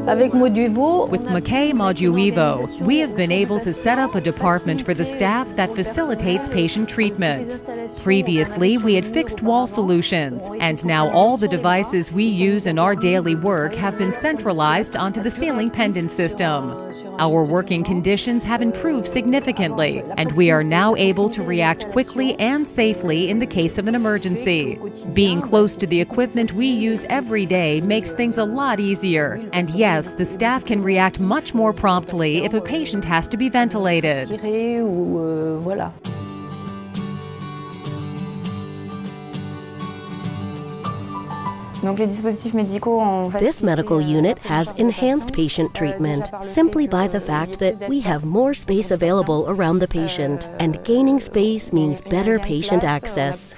Avec Moduevo, With Maquet Moduevo, we have been able to set up a department for the staff that facilitates patient treatment. Previously, we had fixed wall solutions, and now all the devices we use in our daily work have been centralized onto the ceiling pendant system. Our working conditions have improved significantly, and we are now able to react quickly and safely in the case of an emergency. Being close to the equipment we use every day makes things a lot easier. And yes, the staff can react much more promptly if a patient has to be ventilated. Voilà. This medical unit has enhanced patient treatment simply by the fact that we have more space available around the patient, and gaining space means better patient access.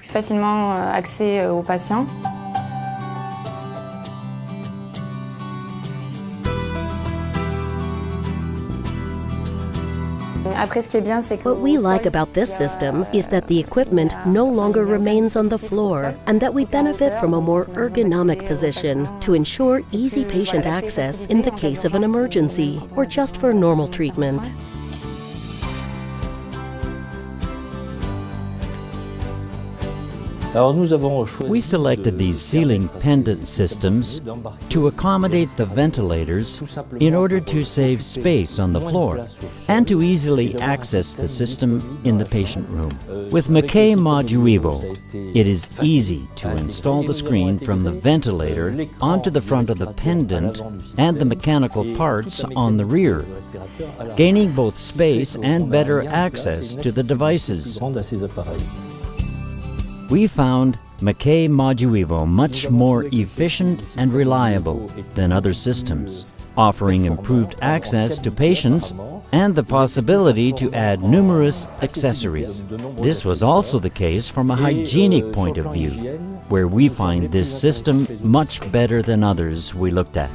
What we like about this system is that the equipment no longer remains on the floor, and that we benefit from a more ergonomic position to ensure easy patient access in the case of an emergency or just for normal treatment. We selected these ceiling pendant systems to accommodate the ventilators in order to save space on the floor and to easily access the system in the patient room. With Maquet Moduevo, it is easy to install the screen from the ventilator onto the front of the pendant and the mechanical parts on the rear, gaining both space and better access to the devices. We found Maquet Moduevo much more efficient and reliable than other systems, offering improved access to patients and the possibility to add numerous accessories. This was also the case from a hygienic point of view, where we find this system much better than others we looked at.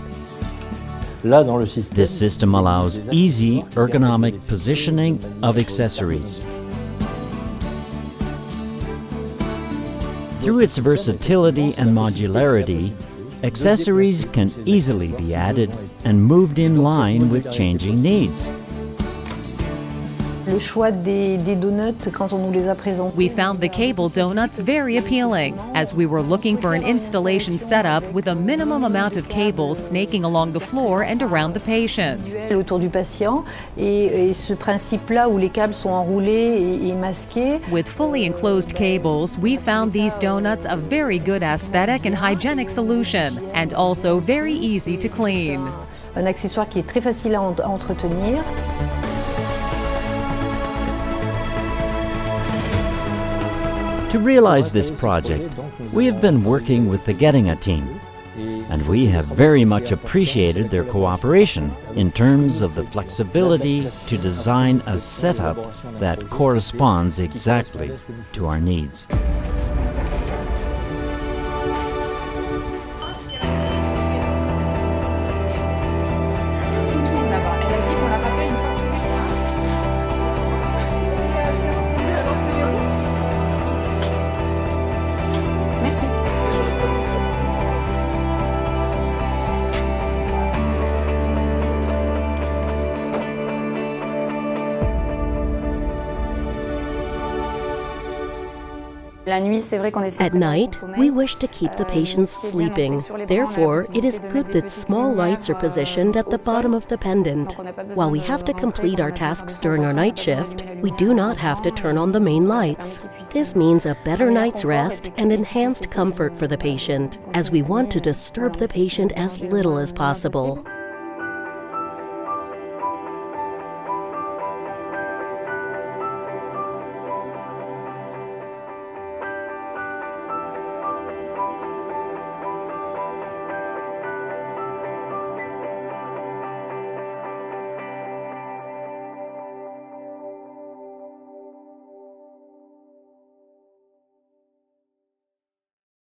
This system allows easy ergonomic positioning of accessories. Through its versatility and modularity, accessories can easily be added and moved in line with changing needs. Le choix des donuts, quand on nous les a présentés. We found the cable donuts very appealing, as we were looking for an installation setup with a minimum amount of cables snaking along the floor and around the patient. Autour du patient, et ce principe-là où les câbles sont enroulés et masqués. With fully enclosed cables, we found these donuts a very good aesthetic and hygienic solution, and also very easy to clean. Un accessoire qui est très facile à entretenir. To realize this project, we have been working with the Getinge team, and we have very much appreciated their cooperation in terms of the flexibility to design a setup that corresponds exactly to our needs. At night, we wish to keep the patients sleeping. Therefore, it is good that small lights are positioned at the bottom of the pendant. While we have to complete our tasks during our night shift, we do not have to turn on the main lights. This means a better night's rest and enhanced comfort for the patient, as we want to disturb the patient as little as possible.